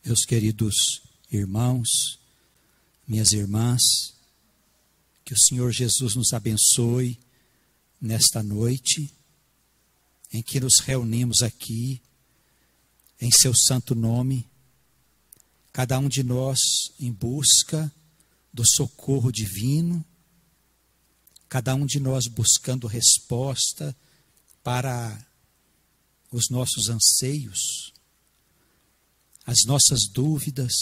Meus queridos irmãos, minhas irmãs, que o Senhor Jesus nos abençoe nesta noite em que nos reunimos aqui em seu santo nome, cada um de nós em busca do socorro divino, cada um de nós buscando resposta para os nossos anseios, as nossas dúvidas.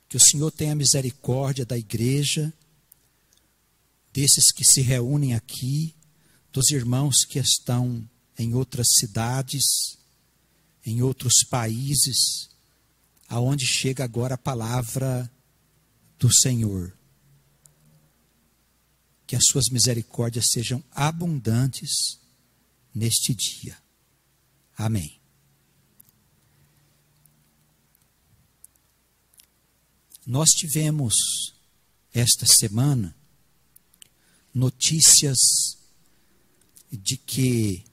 Que o Senhor tenha misericórdia da igreja, desses que se reúnem aqui, dos irmãos que estão em outras cidades, em outros países, aonde chega agora a palavra do Senhor. Que as suas misericórdias sejam abundantes neste dia. Amém. Nós tivemos esta semana notícias de que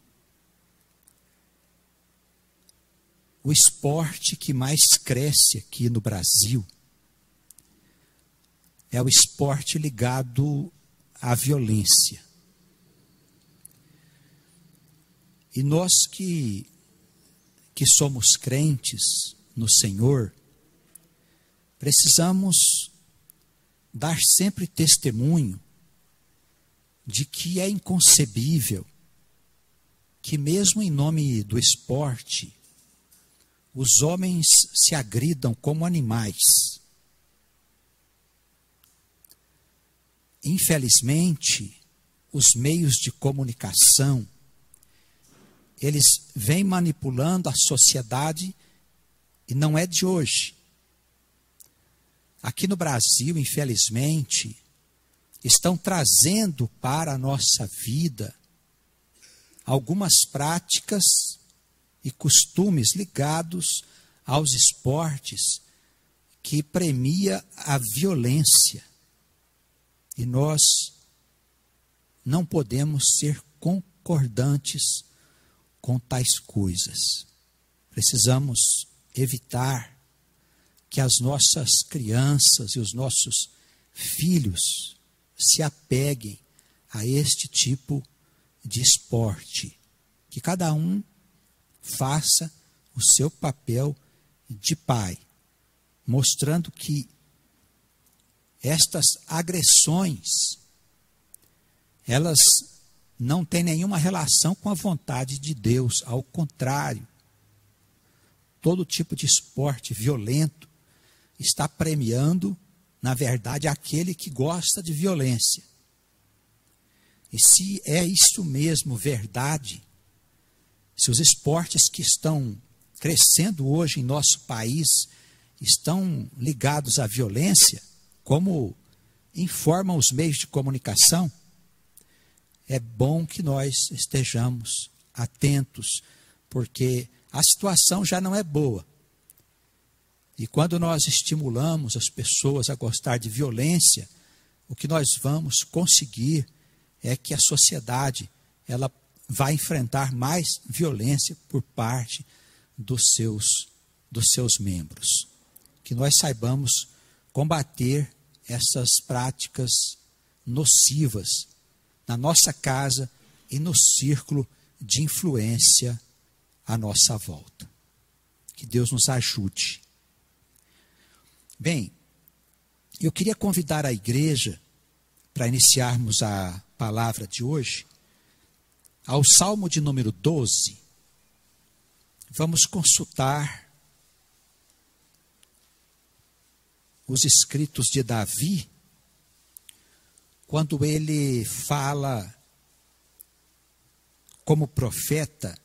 o esporte que mais cresce aqui no Brasil é o esporte ligado à violência. E nós que somos crentes no Senhor, precisamos dar sempre testemunho de que é inconcebível que mesmo em nome do esporte, os homens se agridam como animais. Infelizmente, os meios de comunicação, eles vêm manipulando a sociedade e não é de hoje. Aqui no Brasil, infelizmente, estão trazendo para a nossa vida algumas práticas e costumes ligados aos esportes que premia a violência. E nós não podemos ser concordantes com tais coisas. Precisamos evitar que as nossas crianças e os nossos filhos se apeguem a este tipo de esporte. Que cada um faça o seu papel de pai, mostrando que estas agressões, elas não têm nenhuma relação com a vontade de Deus. Ao contrário, todo tipo de esporte violento está premiando, na verdade, aquele que gosta de violência. E se é isso mesmo verdade, se os esportes que estão crescendo hoje em nosso país estão ligados à violência, como informam os meios de comunicação, é bom que nós estejamos atentos, porque a situação já não é boa. E quando nós estimulamos as pessoas a gostar de violência, o que nós vamos conseguir é que a sociedade ela vai enfrentar mais violência por parte dos seus membros. Que nós saibamos combater essas práticas nocivas na nossa casa e no círculo de influência à nossa volta. Que Deus nos ajude. Bem, eu queria convidar a igreja, para iniciarmos a palavra de hoje, ao Salmo de número 12. Vamos consultar os escritos de Davi, quando ele fala como profeta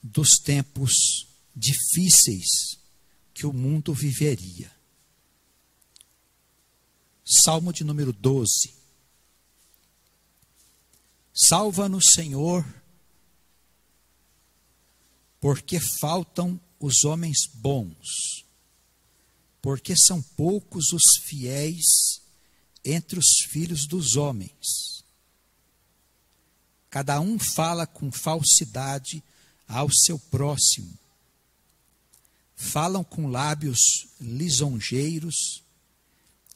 dos tempos difíceis que o mundo viveria. Salmo de número 12. Salva-nos, Senhor, porque faltam os homens bons, porque são poucos os fiéis entre os filhos dos homens. Cada um fala com falsidade ao seu próximo. falam com lábios lisonjeiros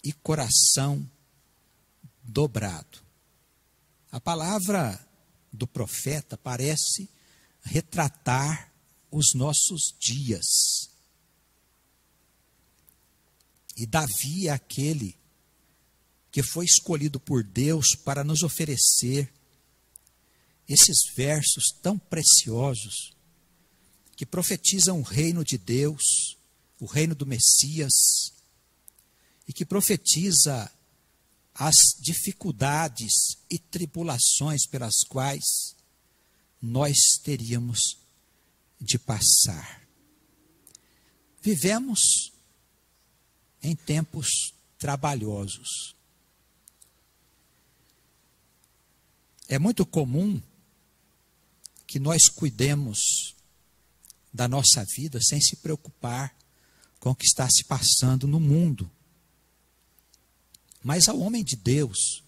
e coração dobrado. A palavra do profeta parece retratar os nossos dias. E Davi é aquele que foi escolhido por Deus para nos oferecer esses versos tão preciosos que profetizam o reino de Deus, o reino do Messias, e que profetiza as dificuldades e tribulações pelas quais nós teríamos de passar. Vivemos em tempos trabalhosos. É muito comum que nós cuidemos da nossa vida sem se preocupar com o que está se passando no mundo. Mas ao homem de Deus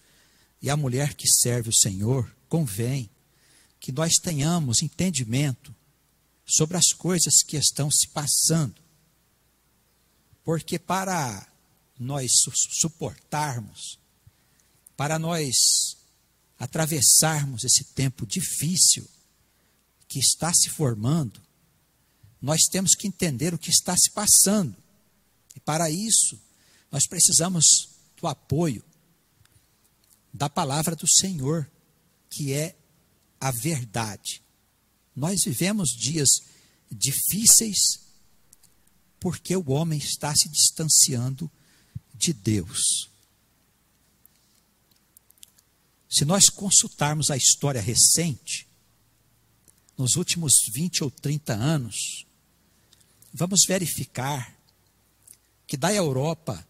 e à mulher que serve o Senhor, convém que nós tenhamos entendimento sobre as coisas que estão se passando. Porque para nós suportarmos, para nós atravessarmos esse tempo difícil que está se formando, nós temos que entender o que está se passando. E para isso, nós precisamos do apoio da palavra do Senhor, que é a verdade. Nós vivemos dias difíceis porque o homem está se distanciando de Deus. Se nós consultarmos a história recente, nos últimos 20 ou 30 anos, vamos verificar que da Europa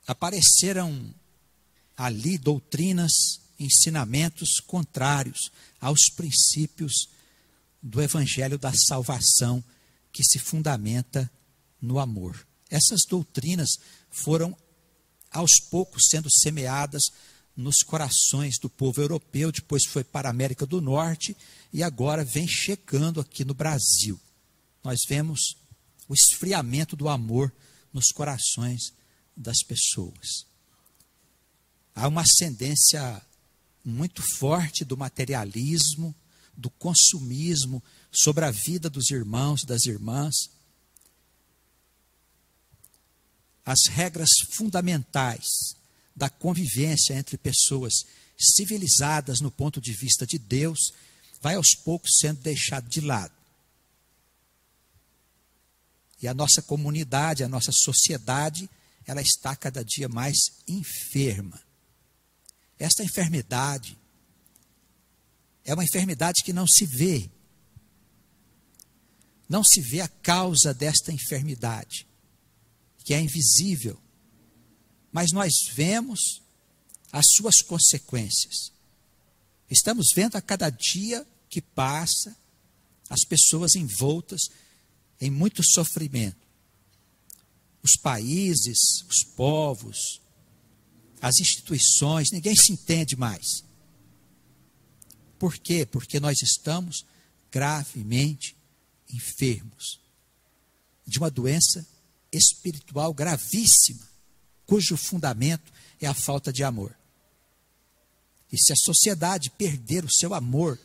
apareceram ali doutrinas, ensinamentos contrários aos princípios do Evangelho da salvação, que se fundamenta no amor. Essas doutrinas foram aos poucos sendo semeadas nos corações do povo europeu, depois foi para a América do Norte e agora vem chegando aqui no Brasil. Nós vemos o esfriamento do amor nos corações das pessoas. Há uma ascendência muito forte do materialismo, do consumismo sobre a vida dos irmãos e das irmãs. As regras fundamentais da convivência entre pessoas civilizadas no ponto de vista de Deus vai aos poucos sendo deixado de lado. E a nossa comunidade, a nossa sociedade, ela está cada dia mais enferma. Esta enfermidade é uma enfermidade que não se vê. Não se vê a causa desta enfermidade, que é invisível. Mas nós vemos as suas consequências. Estamos vendo a cada dia que passa as pessoas envoltas em muito sofrimento. Os países, os povos, as instituições, ninguém se entende mais. Por quê? Porque nós estamos gravemente enfermos de uma doença espiritual gravíssima, cujo fundamento é a falta de amor. E se a sociedade perder o seu amor,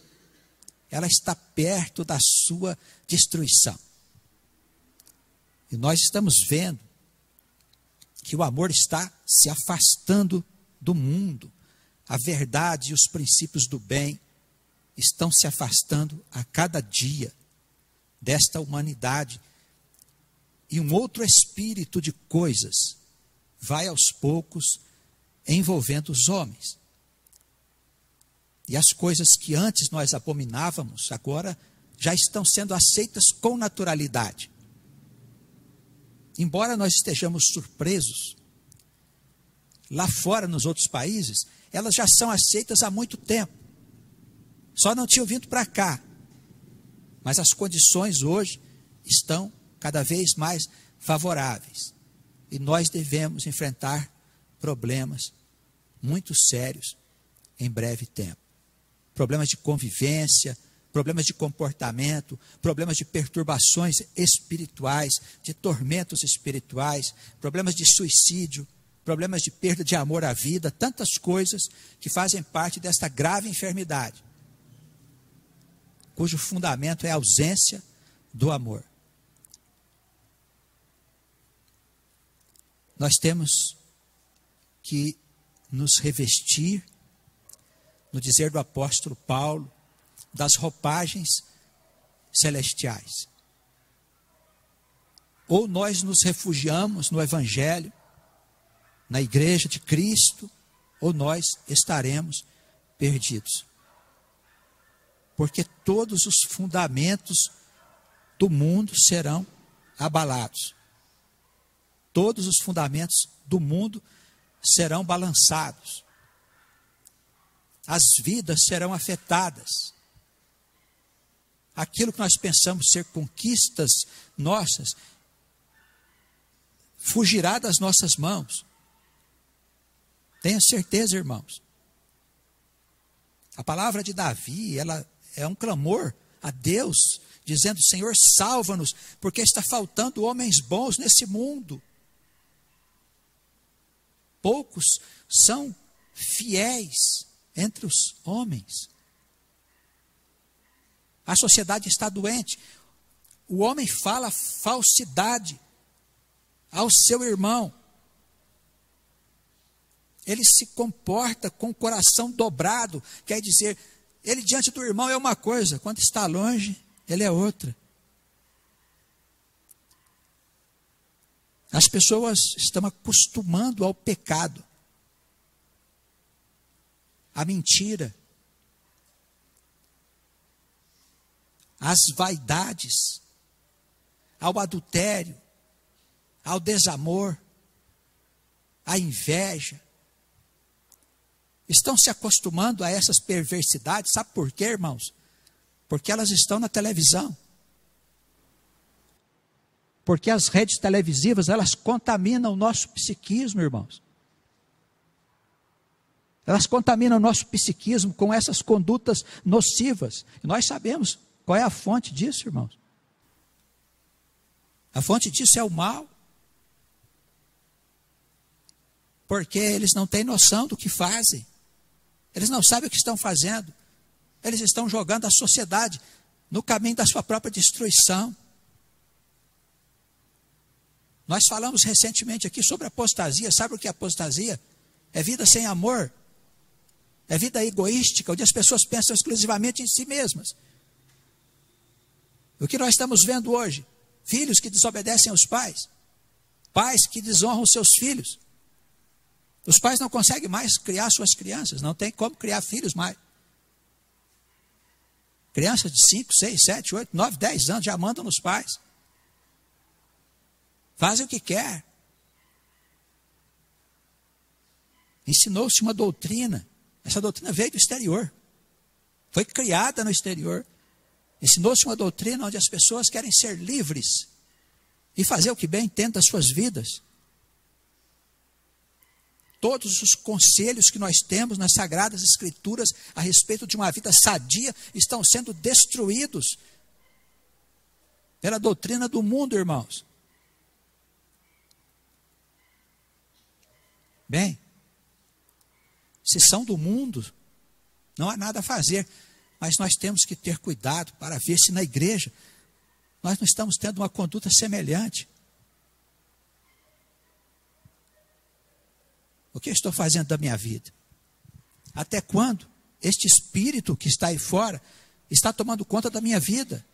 ela está perto da sua destruição. E nós estamos vendo que o amor está se afastando do mundo. A verdade e os princípios do bem estão se afastando a cada dia desta humanidade. E um outro espírito de coisas vai aos poucos envolvendo os homens. E as coisas que antes nós abominávamos, agora já estão sendo aceitas com naturalidade. Embora nós estejamos surpresos, lá fora, nos outros países, elas já são aceitas há muito tempo. Só não tinham vindo para cá. Mas as condições hoje estão cada vez mais favoráveis. E nós devemos enfrentar problemas muito sérios em breve tempo. Problemas de convivência, problemas de comportamento, problemas de perturbações espirituais, de tormentos espirituais, problemas de suicídio, problemas de perda de amor à vida, tantas coisas que fazem parte desta grave enfermidade, cujo fundamento é a ausência do amor. Nós temos que nos revestir, no dizer do apóstolo Paulo, das roupagens celestiais. Ou nós nos refugiamos no Evangelho, na igreja de Cristo, ou nós estaremos perdidos. Porque todos os fundamentos do mundo serão abalados. Todos os fundamentos do mundo serão balançados. As vidas serão afetadas. Aquilo que nós pensamos ser conquistas nossas, fugirá das nossas mãos. Tenha certeza, irmãos. A palavra de Davi, ela é um clamor a Deus, dizendo: Senhor, salva-nos, porque está faltando homens bons nesse mundo. Poucos são fiéis entre os homens. A sociedade está doente. O homem fala falsidade ao seu irmão. Ele se comporta com o coração dobrado. Quer dizer, ele diante do irmão é uma coisa, quando está longe, ele é outra. As pessoas estão acostumando ao pecado, à mentira, às vaidades, ao adultério, ao desamor, à inveja. Estão se acostumando a essas perversidades. Sabe por quê, irmãos? Porque elas estão na televisão. Porque as redes televisivas, elas contaminam o nosso psiquismo, irmãos. Elas contaminam o nosso psiquismo com essas condutas nocivas. E nós sabemos qual é a fonte disso, irmãos. A fonte disso é o mal. Porque eles não têm noção do que fazem. Eles não sabem o que estão fazendo. Eles estão jogando a sociedade no caminho da sua própria destruição. Nós falamos recentemente aqui sobre apostasia. Sabe o que é apostasia? É vida sem amor. É vida egoística, onde as pessoas pensam exclusivamente em si mesmas. O que nós estamos vendo hoje? Filhos que desobedecem aos pais. Pais que desonram seus filhos. Os pais não conseguem mais criar suas crianças. Não tem como criar filhos mais. Crianças de 5, 6, 7, 8, 9, 10 anos já mandam nos pais. Fazem o que quer. Ensinou-se uma doutrina. Essa doutrina veio do exterior. Foi criada no exterior. Ensinou-se uma doutrina onde as pessoas querem ser livres e fazer o que bem entendem das suas vidas. Todos os conselhos que nós temos nas Sagradas Escrituras a respeito de uma vida sadia estão sendo destruídos pela doutrina do mundo, irmãos. Bem, se são do mundo, não há nada a fazer, mas nós temos que ter cuidado para ver se na igreja nós não estamos tendo uma conduta semelhante. O que eu estou fazendo da minha vida? Até quando este espírito que está aí fora está tomando conta da minha vida?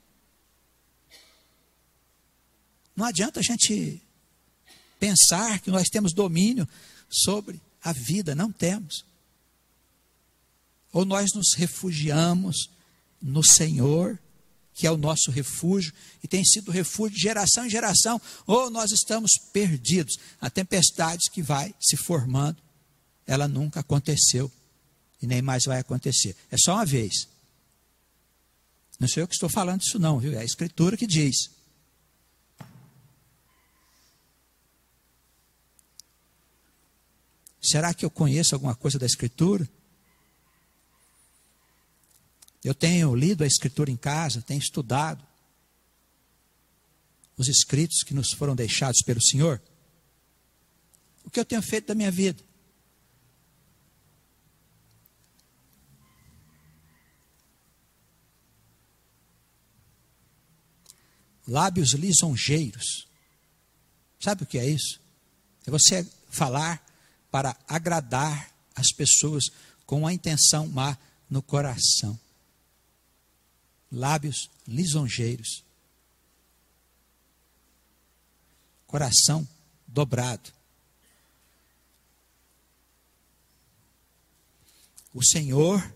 Não adianta a gente pensar que nós temos domínio sobre a vida, não temos. Ou nós nos refugiamos no Senhor, que é o nosso refúgio, e tem sido refúgio de geração em geração, ou nós estamos perdidos. A tempestade que vai se formando, ela nunca aconteceu, e nem mais vai acontecer. É só uma vez. Não sou eu que estou falando isso não, viu? É a Escritura que diz. Será que eu conheço alguma coisa da Escritura? Eu tenho lido a Escritura em casa, tenho estudado os escritos que nos foram deixados pelo Senhor. O que eu tenho feito da minha vida? Lábios lisonjeiros. Sabe o que é isso? É você falar para agradar as pessoas com uma intenção má no coração. Lábios lisonjeiros. Coração dobrado. O Senhor,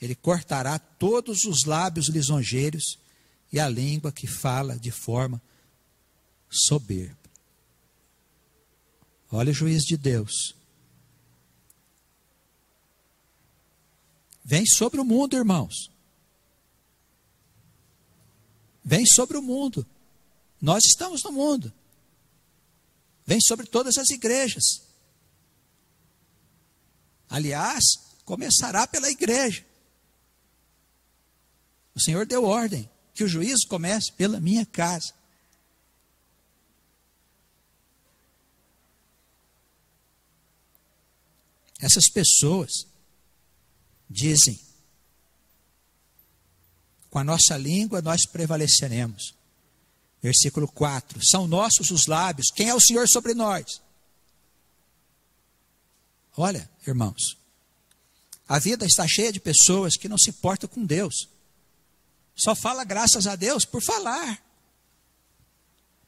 Ele cortará todos os lábios lisonjeiros e a língua que fala de forma soberba. Olha o juízo de Deus. Vem sobre o mundo, irmãos. Vem sobre o mundo. Nós estamos no mundo. Vem sobre todas as igrejas. Aliás, começará pela igreja. O Senhor deu ordem que o juízo comece pela minha casa. Essas pessoas dizem: com a nossa língua nós prevaleceremos. Versículo 4: são nossos os lábios, quem é o Senhor sobre nós? Olha, irmãos, a vida está cheia de pessoas que não se importam com Deus. Só fala graças a Deus por falar,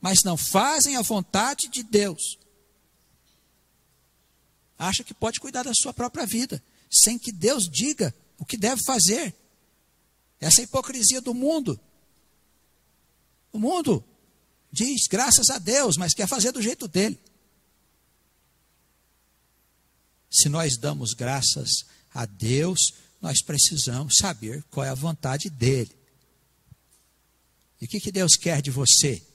mas não fazem a vontade de Deus. Acha que pode cuidar da sua própria vida, sem que Deus diga o que deve fazer. Essa é a hipocrisia do mundo. O mundo diz graças a Deus, mas quer fazer do jeito dele. Se nós damos graças a Deus, nós precisamos saber qual é a vontade dele. E o que Deus quer de você?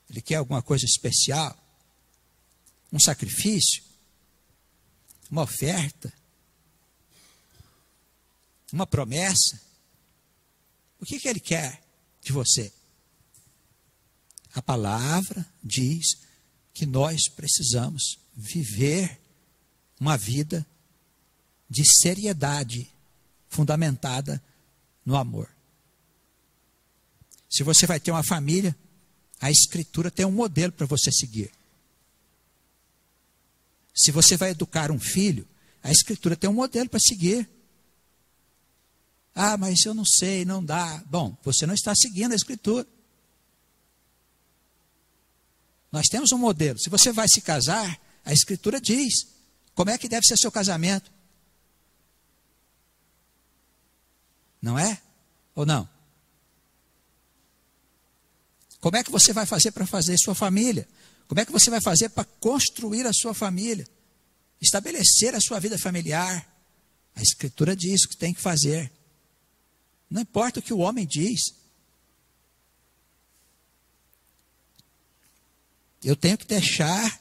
Ele quer alguma coisa especial? Um sacrifício? Uma oferta? Uma promessa? O que Ele quer de você? A palavra diz que nós precisamos viver uma vida de seriedade fundamentada no amor. Se você vai ter uma família, a Escritura tem um modelo para você seguir. Se você vai educar um filho, a Escritura tem um modelo para seguir. Ah, mas eu não sei, não dá. Bom, você não está seguindo a Escritura. Nós temos um modelo. Se você vai se casar, a Escritura diz como é que deve ser seu casamento. Não é? Ou não? Como é que você vai fazer para fazer sua família? Como é que você vai fazer para construir a sua família? Estabelecer a sua vida familiar? A Escritura diz o que tem que fazer. Não importa o que o homem diz. Eu tenho que deixar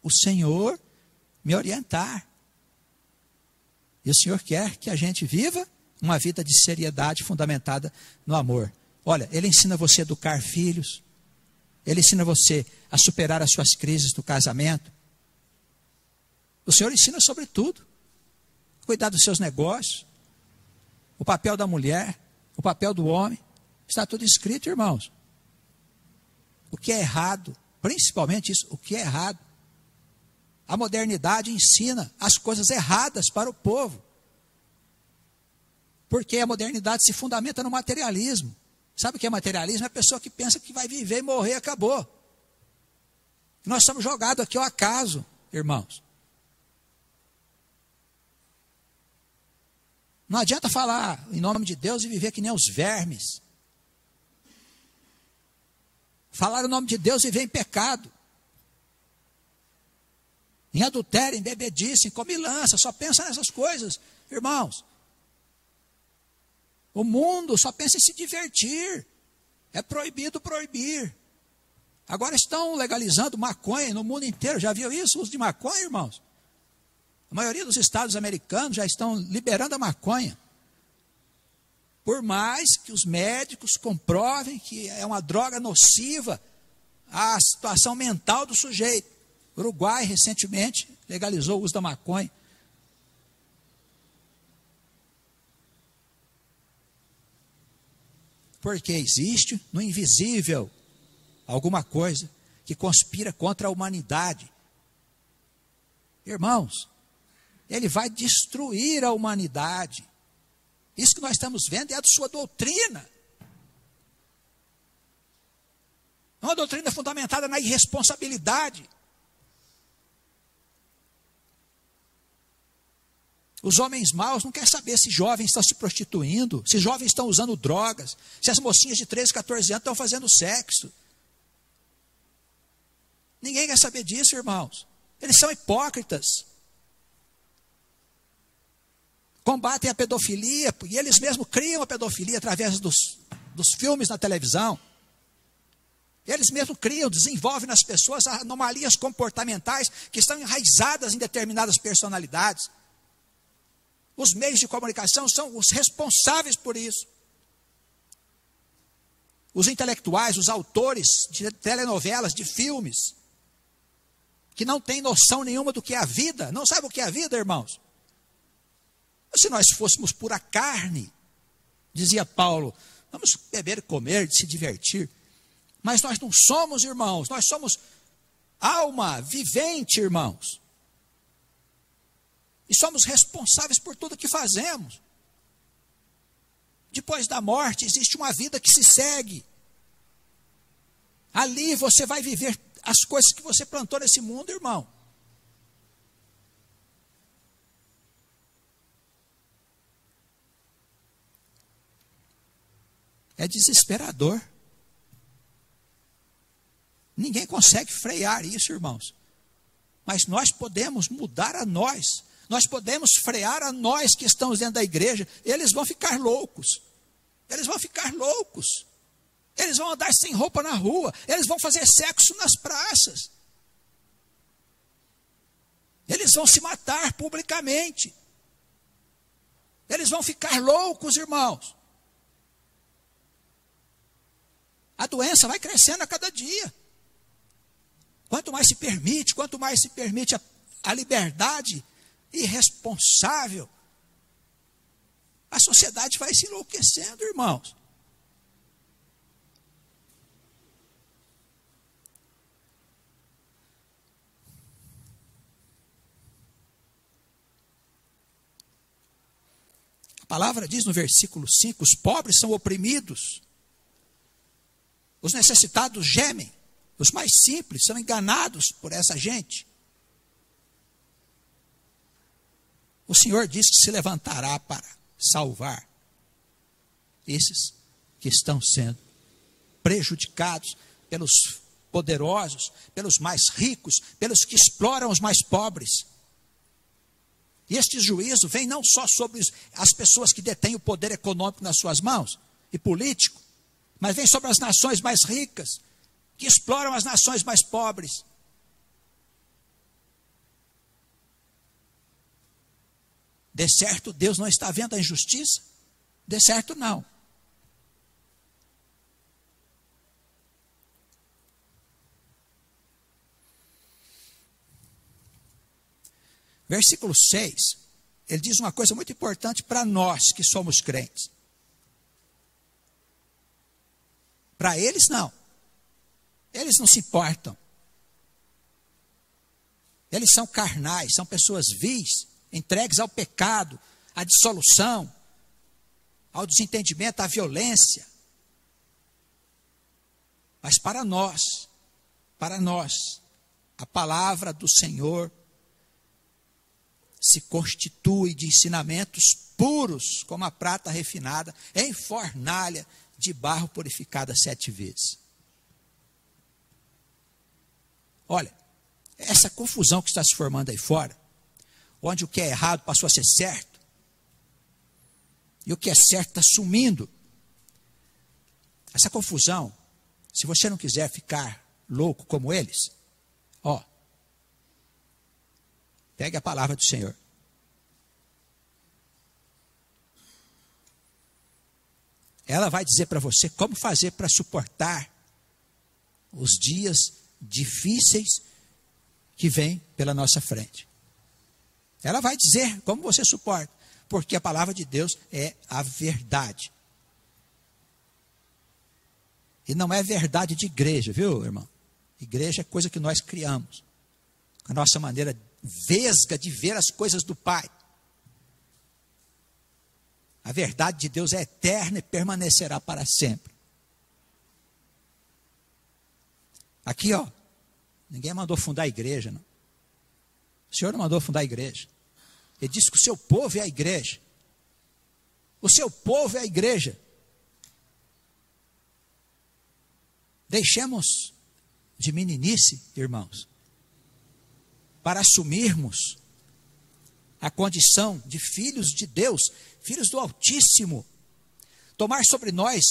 o Senhor me orientar. E o Senhor quer que a gente viva uma vida de seriedade fundamentada no amor. Olha, Ele ensina você a educar filhos. Ele ensina você a superar as suas crises do casamento. O Senhor ensina sobre tudo. Cuidar dos seus negócios. O papel da mulher. O papel do homem. Está tudo escrito, irmãos. O que é errado, principalmente isso, o que é errado. A modernidade ensina as coisas erradas para o povo. Porque a modernidade se fundamenta no materialismo. Sabe o que é materialismo? É a pessoa que pensa que vai viver e morrer e acabou. Nós estamos jogados aqui ao acaso, irmãos. Não adianta falar em nome de Deus e viver que nem os vermes. Falar em nome de Deus e viver em pecado. Em adultério, em bebedice, em comilança. Só pensa nessas coisas, irmãos. O mundo só pensa em se divertir. É proibido proibir. Agora estão legalizando maconha no mundo inteiro. Já viu isso? O uso de maconha, irmãos? maioria dos estados americanos já estão liberando a maconha. Por mais que os médicos comprovem que é uma droga nociva à situação mental do sujeito. O Uruguai, recentemente, legalizou o uso da maconha. Porque existe no invisível alguma coisa que conspira contra a humanidade. Irmãos, ele vai destruir a humanidade. Isso que nós estamos vendo é a sua doutrina. É uma doutrina fundamentada na irresponsabilidade. Os homens maus não querem saber se jovens estão se prostituindo, se jovens estão usando drogas, se as mocinhas de 13, 14 anos estão fazendo sexo. Ninguém quer saber disso, irmãos. Eles são hipócritas. Combatem a pedofilia, e eles mesmos criam a pedofilia através dos filmes na televisão. Eles mesmos criam, desenvolvem nas pessoas anomalias comportamentais que estão enraizadas em determinadas personalidades. Os meios de comunicação são os responsáveis por isso. Os intelectuais, os autores de telenovelas, de filmes, que não têm noção nenhuma do que é a vida. Não sabem o que é a vida, irmãos? Se nós fôssemos pura carne, dizia Paulo, vamos beber, comer, se divertir. Mas nós não somos, irmãos, nós somos alma vivente, irmãos. E somos responsáveis por tudo que fazemos. Depois da morte existe uma vida que se segue. Ali você vai viver as coisas que você plantou nesse mundo, irmão. É desesperador. Ninguém consegue frear isso, irmãos. Mas nós podemos mudar a nós. Nós podemos frear a nós que estamos dentro da igreja. Eles vão ficar loucos. Eles vão ficar loucos. Eles vão andar sem roupa na rua. Eles vão fazer sexo nas praças. Eles vão se matar publicamente. Eles vão ficar loucos, irmãos. A doença vai crescendo a cada dia. Quanto mais se permite a liberdade irresponsável, a sociedade vai se enlouquecendo, irmãos. A palavra diz no versículo 5, os pobres são oprimidos, os necessitados gemem, os mais simples são enganados por essa gente. O Senhor diz que se levantará para salvar esses que estão sendo prejudicados pelos poderosos, pelos mais ricos, pelos que exploram os mais pobres. E este juízo vem não só sobre as pessoas que detêm o poder econômico nas suas mãos e político, mas vem sobre as nações mais ricas, que exploram as nações mais pobres. De certo, Deus não está vendo a injustiça? De certo, não. Versículo 6, ele diz uma coisa muito importante para nós que somos crentes. Para eles, não. Eles não se importam. Eles são carnais, são pessoas vis, entregues ao pecado, à dissolução, ao desentendimento, à violência. Mas para nós, a palavra do Senhor se constitui de ensinamentos puros, como a prata refinada, em fornalha de barro purificada 7 vezes. Olha, essa confusão que está se formando aí fora, onde o que é errado passou a ser certo, e o que é certo está sumindo. Essa confusão, se você não quiser ficar louco como eles, pegue a palavra do Senhor. Ela vai dizer para você como fazer para suportar os dias difíceis que vêm pela nossa frente. Ela vai dizer como você suporta, porque a palavra de Deus é a verdade. E não é verdade de igreja, viu, irmão? Igreja é coisa que nós criamos, com a nossa maneira vesga de ver as coisas do Pai. A verdade de Deus é eterna e permanecerá para sempre. Aqui, ó, ninguém mandou fundar a igreja, não. O Senhor não mandou fundar a igreja. Ele disse que o seu povo é a igreja. O seu povo é a igreja. Deixemos de meninice, irmãos, para assumirmos a condição de filhos de Deus, filhos do Altíssimo, tomar sobre nós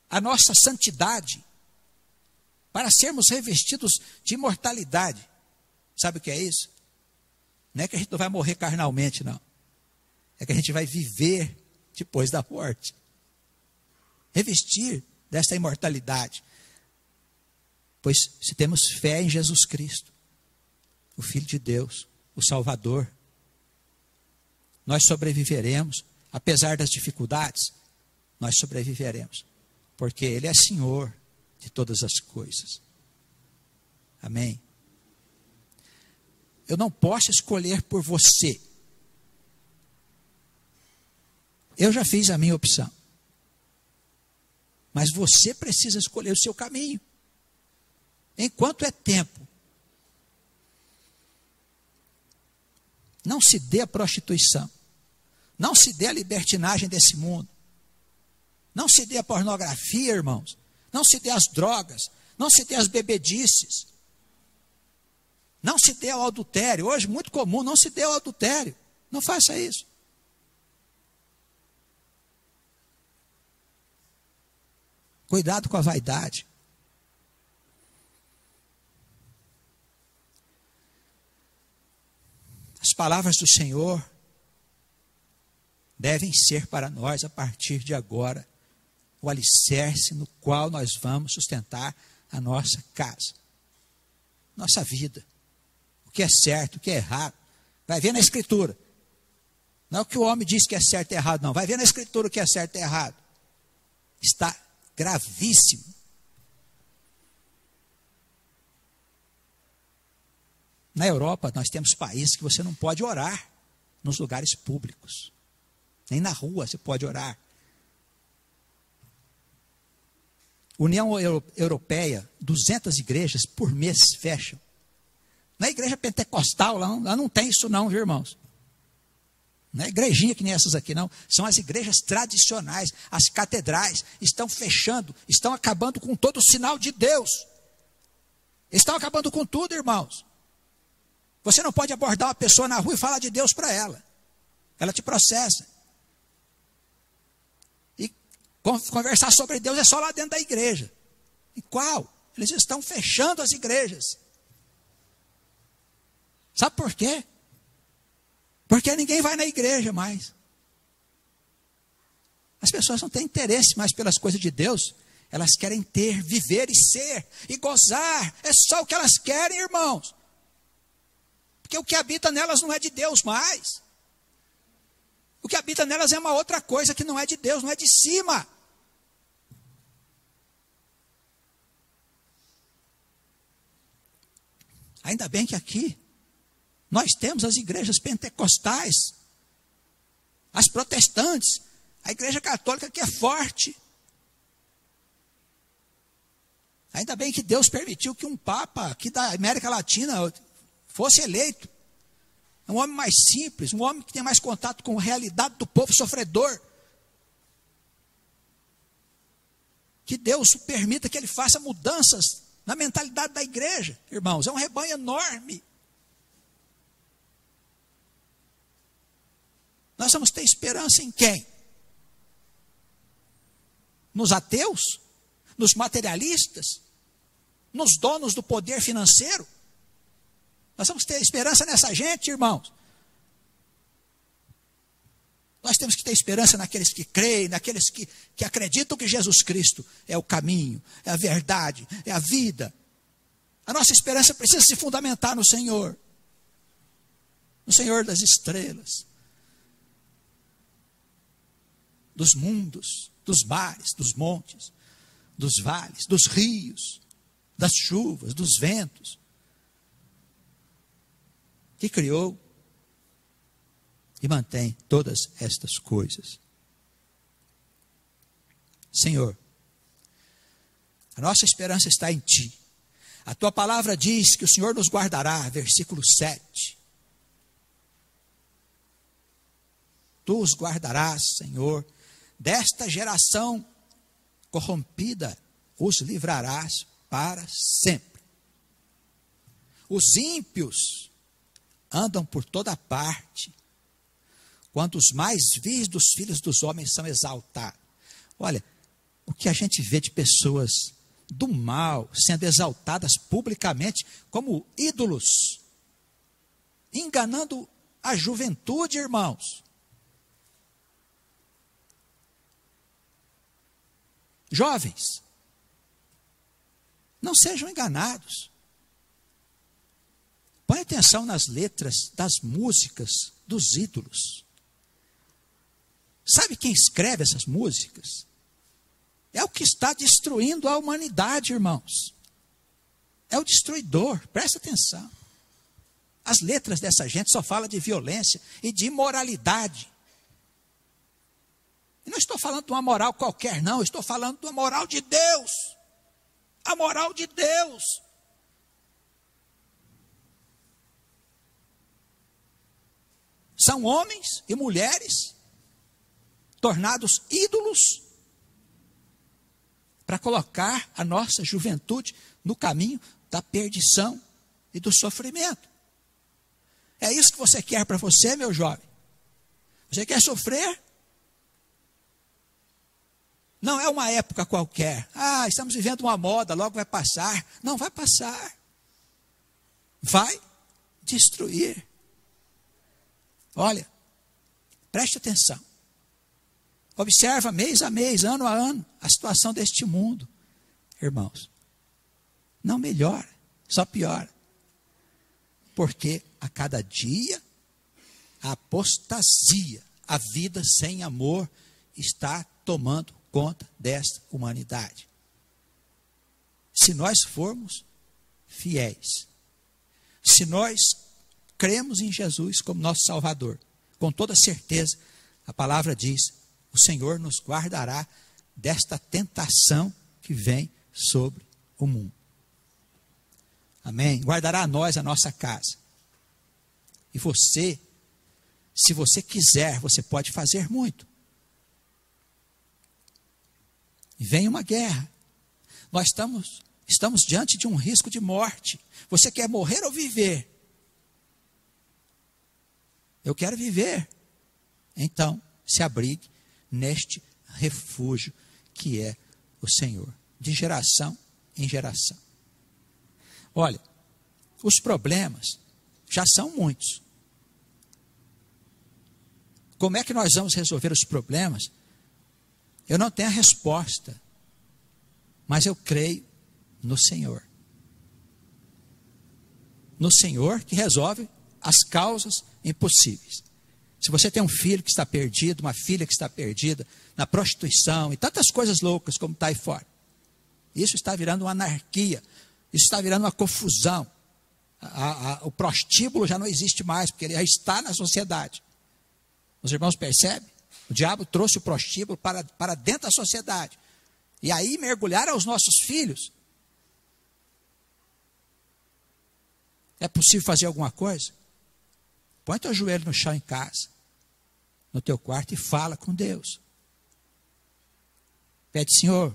a nossa santidade, para sermos revestidos de imortalidade. Sabe o que é isso? Não é que a gente não vai morrer carnalmente, não. É que a gente vai viver depois da morte. Revestir dessa imortalidade. Pois se temos fé em Jesus Cristo, o Filho de Deus, o Salvador, nós sobreviveremos, apesar das dificuldades, nós sobreviveremos, porque Ele é Senhor de todas as coisas. Amém? Eu não posso escolher por você. Eu já fiz a minha opção. Mas você precisa escolher o seu caminho. Enquanto é tempo. Não se dê à prostituição. Não se dê à libertinagem desse mundo. Não se dê à pornografia, irmãos. Não se dê às drogas. Não se dê às bebedices. Não se dê ao adultério. Hoje, muito comum, não se dê ao adultério. Não faça isso. Cuidado com a vaidade. As palavras do Senhor devem ser para nós, a partir de agora, o alicerce no qual nós vamos sustentar a nossa casa, nossa vida. O que é certo, o que é errado. Vai ver na Escritura. Não é o que o homem diz que é certo e errado, não. Vai ver na Escritura o que é certo e errado. Está gravíssimo. Na Europa, nós temos países que você não pode orar nos lugares públicos. Nem na rua você pode orar. União Europeia, 200 igrejas por mês fecham. Na igreja pentecostal, lá não tem isso não, viu, irmãos? Não é igrejinha que nem essas aqui, não. São as igrejas tradicionais, as catedrais. Estão fechando, estão acabando com todo o sinal de Deus. Estão acabando com tudo, irmãos. Você não pode abordar uma pessoa na rua e falar de Deus para ela. Ela te processa. E conversar sobre Deus é só lá dentro da igreja. E qual? Eles estão fechando as igrejas. Sabe por quê? Porque ninguém vai na igreja mais. As pessoas não têm interesse mais pelas coisas de Deus. Elas querem ter, viver e ser, e gozar. É só o que elas querem, irmãos. Porque o que habita nelas não é de Deus mais. O que habita nelas é uma outra coisa que não é de Deus, não é de cima. Ainda bem que aqui nós temos as igrejas pentecostais, as protestantes, a igreja católica que é forte. Ainda bem que Deus permitiu que um papa aqui da América Latina fosse eleito. É um homem mais simples, um homem que tem mais contato com a realidade do povo sofredor. Que Deus permita que ele faça mudanças na mentalidade da igreja, irmãos. É um rebanho enorme. Nós vamos ter esperança em quem? Nos ateus? Nos materialistas? Nos donos do poder financeiro? Nós vamos ter esperança nessa gente, irmãos. Nós temos que ter esperança naqueles que creem, naqueles que acreditam que Jesus Cristo é o caminho, é a verdade, é a vida. A nossa esperança precisa se fundamentar no Senhor das estrelas, dos mundos, dos mares, dos montes, dos vales, dos rios, das chuvas, dos ventos, que criou e mantém todas estas coisas. Senhor, a nossa esperança está em Ti. A Tua palavra diz que o Senhor nos guardará, versículo 7. Tu os guardarás, Senhor, desta geração corrompida, os livrarás para sempre. Os ímpios andam por toda parte, quando os mais vis dos filhos dos homens são exaltados. Olha, o que a gente vê de pessoas do mal sendo exaltadas publicamente como ídolos, enganando a juventude, irmãos. Jovens, não sejam enganados. Põe atenção nas letras das músicas dos ídolos. Sabe quem escreve essas músicas? É o que está destruindo a humanidade, irmãos. É o destruidor, presta atenção. As letras dessa gente só falam de violência e de imoralidade. E não estou falando de uma moral qualquer, não. Estou falando de uma moral de Deus. A moral de Deus. São homens e mulheres tornados ídolos para colocar a nossa juventude no caminho da perdição e do sofrimento. É isso que você quer para você, meu jovem? Você quer sofrer? Não é uma época qualquer. Estamos vivendo uma moda, logo vai passar. Não vai passar. Vai destruir. Olha, preste atenção. Observa mês a mês, ano a ano, a situação deste mundo. Irmãos, não melhora, só piora. Porque a cada dia, a apostasia, a vida sem amor está tomando conta desta humanidade. Se nós formos fiéis, se nós cremos em Jesus como nosso Salvador, com toda certeza, a palavra diz, o Senhor nos guardará desta tentação que vem sobre o mundo. Amém? Guardará a nós, a nossa casa. E você, se você quiser, você pode fazer muito. E vem uma guerra. Nós estamos diante de um risco de morte. Você quer morrer ou viver? Eu quero viver. Então, se abrigue neste refúgio que é o Senhor, de geração em geração. Olha, os problemas já são muitos. Como é que nós vamos resolver os problemas? Eu não tenho a resposta, mas eu creio no Senhor. No Senhor que resolve as causas impossíveis. Se você tem um filho que está perdido, uma filha que está perdida na prostituição e tantas coisas loucas como está aí fora, isso está virando uma anarquia, isso está virando uma confusão. O prostíbulo já não existe mais, porque ele já está na sociedade. Os irmãos percebem? O diabo trouxe o prostíbulo para dentro da sociedade. E aí mergulharam os nossos filhos. É possível fazer alguma coisa? Põe teu joelho no chão em casa, no teu quarto, e fala com Deus. Pede, Senhor,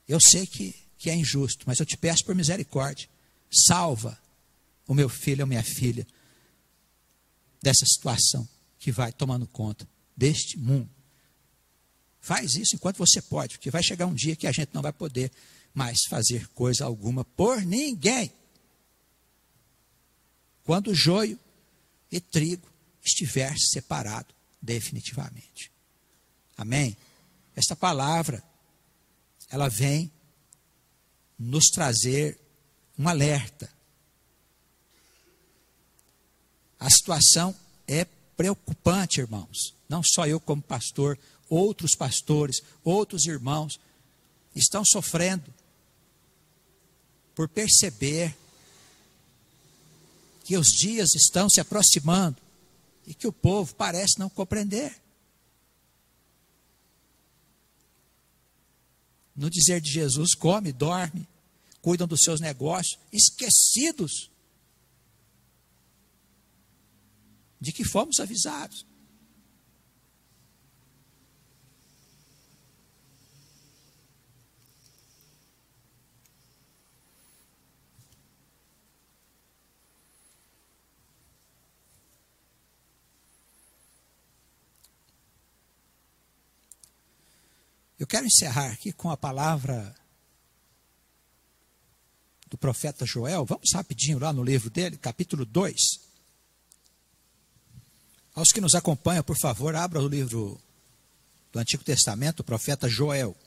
eu sei que é injusto, mas eu te peço por misericórdia, salva o meu filho ou minha filha dessa situação que vai tomando conta deste mundo. Faz isso enquanto você pode, porque vai chegar um dia que a gente não vai poder mais fazer coisa alguma por ninguém. Quando joio e trigo estiver separado definitivamente. Amém? Esta palavra, ela vem nos trazer um alerta. A situação é preocupante, irmãos. Não só eu como pastor, outros pastores, outros irmãos estão sofrendo por perceber que os dias estão se aproximando e que o povo parece não compreender. No dizer de Jesus, come, dorme, cuidam dos seus negócios, esquecidos de que fomos avisados. Eu quero encerrar aqui com a palavra do profeta Joel. Vamos rapidinho lá no livro dele, capítulo 2. Aos que nos acompanham, por favor, abra o livro do Antigo Testamento, o profeta Joel.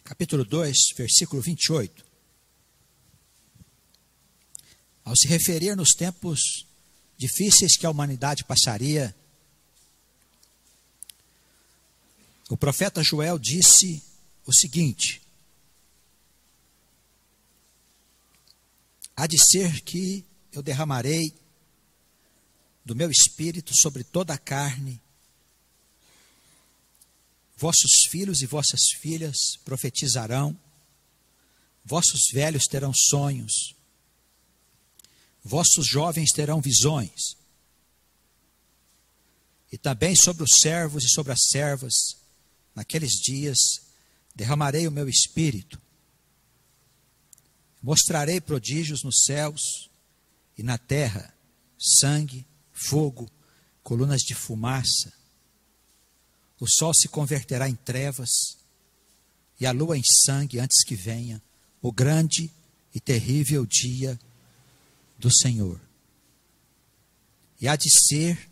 Capítulo 2, versículo 28. Ao se referir nos tempos difíceis que a humanidade passaria, o profeta Joel disse o seguinte: há de ser que eu derramarei do meu espírito sobre toda a carne, vossos filhos e vossas filhas profetizarão, vossos velhos terão sonhos, vossos jovens terão visões, e também sobre os servos e sobre as servas, naqueles dias, derramarei o meu espírito, mostrarei prodígios nos céus e na terra, sangue, fogo, colunas de fumaça. O sol se converterá em trevas e a lua em sangue antes que venha o grande e terrível dia do Senhor. E há de ser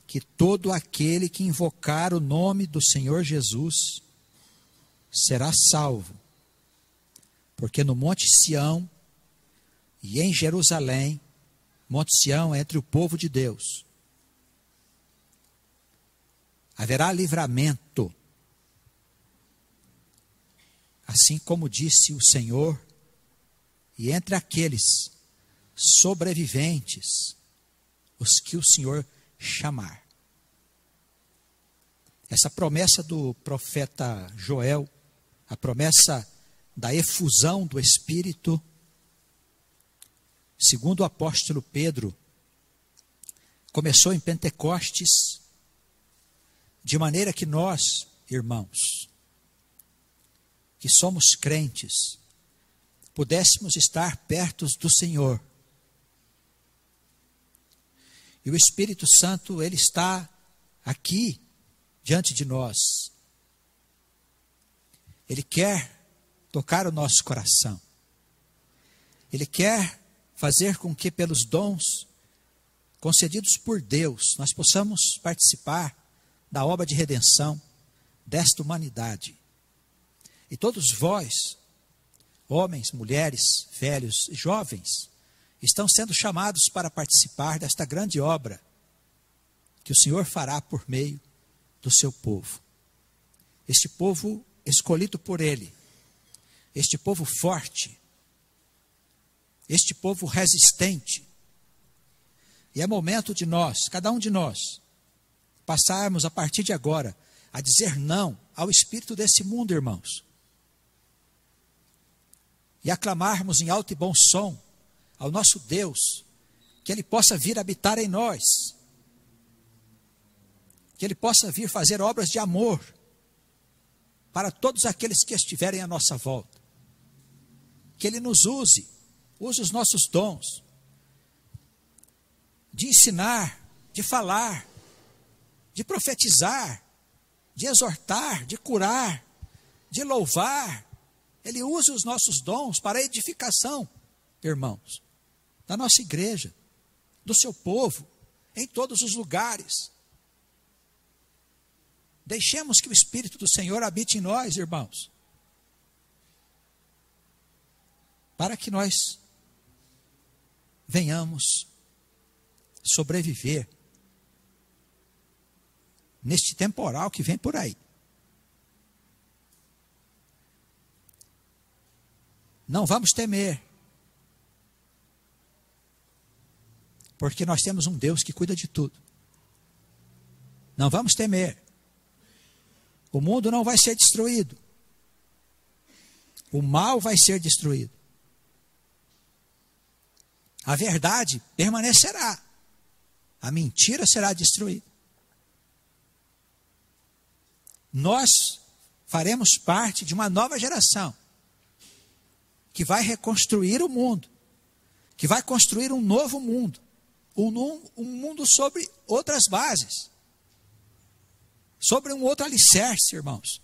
que todo aquele que invocar o nome do Senhor Jesus será salvo, porque no Monte Sião e em Jerusalém, Monte Sião é entre o povo de Deus, haverá livramento, assim como disse o Senhor, e entre aqueles sobreviventes, os que o Senhor chamar. Essa promessa do profeta Joel, a promessa da efusão do Espírito, segundo o apóstolo Pedro, começou em Pentecostes, de maneira que nós, irmãos, que somos crentes, pudéssemos estar perto do Senhor. E o Espírito Santo, ele está aqui, diante de nós. Ele quer tocar o nosso coração. Ele quer fazer com que, pelos dons concedidos por Deus, nós possamos participar da obra de redenção desta humanidade. E todos vós, homens, mulheres, velhos e jovens, estão sendo chamados para participar desta grande obra que o Senhor fará por meio do seu povo. Este povo escolhido por Ele, este povo forte, este povo resistente. E é momento de nós, cada um de nós, passarmos a partir de agora a dizer não ao espírito desse mundo, irmãos. E aclamarmos em alto e bom som ao nosso Deus, que Ele possa vir habitar em nós, que Ele possa vir fazer obras de amor para todos aqueles que estiverem à nossa volta, que Ele nos use os nossos dons, de ensinar, de falar, de profetizar, de exortar, de curar, de louvar. Ele usa os nossos dons para a edificação, irmãos, da nossa igreja, do seu povo em todos os lugares. Deixemos que o Espírito do Senhor habite em nós, irmãos, para que nós venhamos sobreviver neste temporal que vem por aí. Não vamos temer, porque nós temos um Deus que cuida de tudo. Não vamos temer. O mundo não vai ser destruído. O mal vai ser destruído. A verdade permanecerá. A mentira será destruída. Nós faremos parte de uma nova geração que vai reconstruir o mundo, que vai construir um novo mundo, um mundo sobre outras bases, sobre um outro alicerce, irmãos.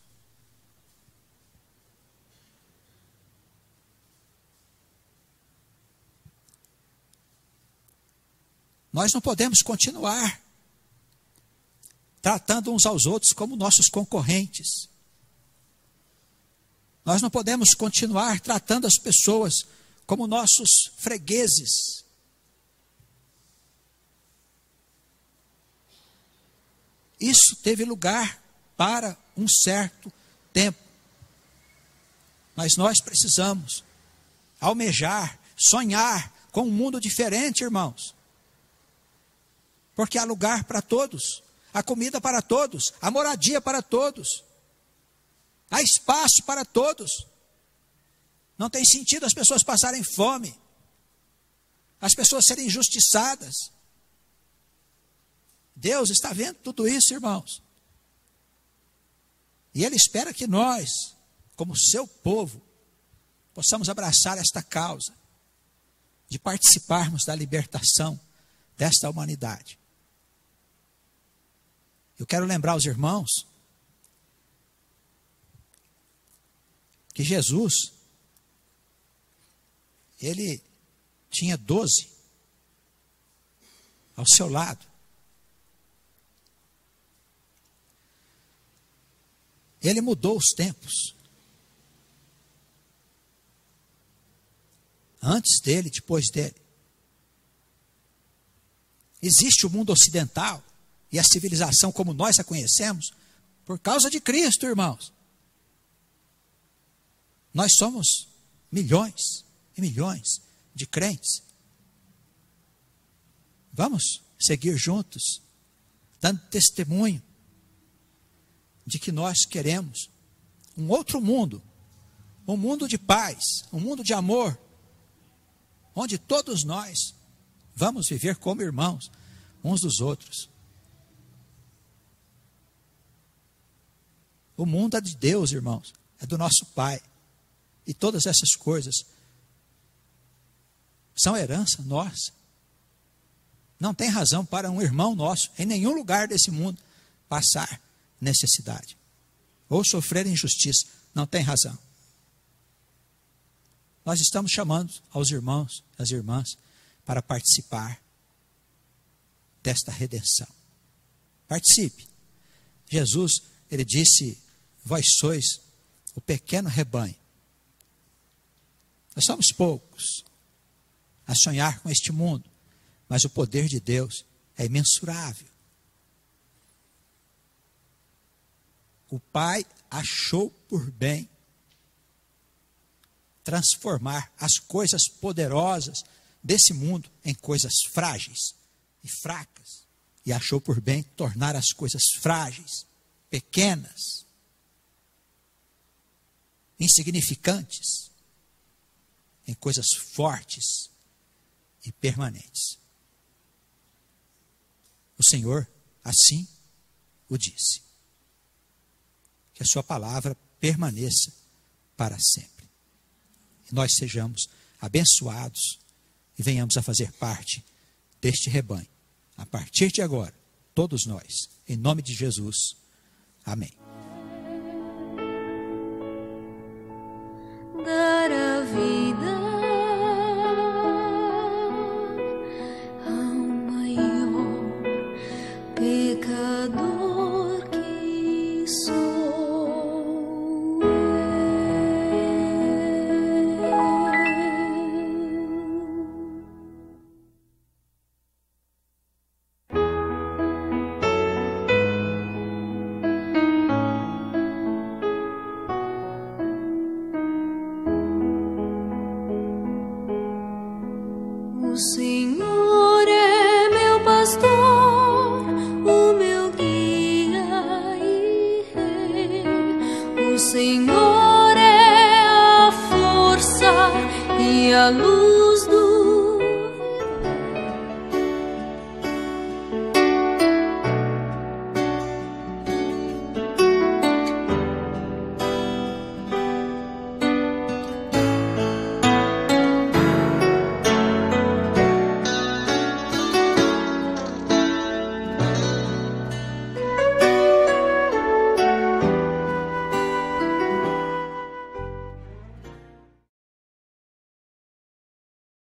Nós não podemos continuar tratando uns aos outros como nossos concorrentes. Nós não podemos continuar tratando as pessoas como nossos fregueses. Isso teve lugar para um certo tempo. Mas nós precisamos almejar, sonhar com um mundo diferente, irmãos. Porque há lugar para todos, há comida para todos, há moradia para todos, há espaço para todos. Não tem sentido as pessoas passarem fome, as pessoas serem injustiçadas. Deus está vendo tudo isso, irmãos. E Ele espera que nós, como seu povo, possamos abraçar esta causa de participarmos da libertação desta humanidade. Eu quero lembrar aos irmãos que Jesus, Ele tinha 12 ao seu lado. Ele mudou os tempos. Antes dele, depois dele. Existe o mundo ocidental e a civilização como nós a conhecemos por causa de Cristo, irmãos. Nós somos milhões e milhões de crentes. Vamos seguir juntos, dando testemunho de que nós queremos um outro mundo, um mundo de paz, um mundo de amor, onde todos nós vamos viver como irmãos, uns dos outros. O mundo é de Deus, irmãos, é do nosso Pai. E todas essas coisas são herança nossa. Não tem razão para um irmão nosso, em nenhum lugar desse mundo, passar necessidade ou sofrer injustiça. Não tem razão. Nós estamos chamando aos irmãos, as irmãs, para participar desta redenção. Participe. Jesus, Ele disse: vós sois o pequeno rebanho. Nós somos poucos a sonhar com este mundo, mas o poder de Deus é imensurável. O Pai achou por bem transformar as coisas poderosas desse mundo em coisas frágeis e fracas. E achou por bem tornar as coisas frágeis, pequenas, insignificantes, em coisas fortes e permanentes. O Senhor assim o disse. Que a sua palavra permaneça para sempre. E nós sejamos abençoados e venhamos a fazer parte deste rebanho. A partir de agora, todos nós, em nome de Jesus. Amém. Dar a vida a e a luz do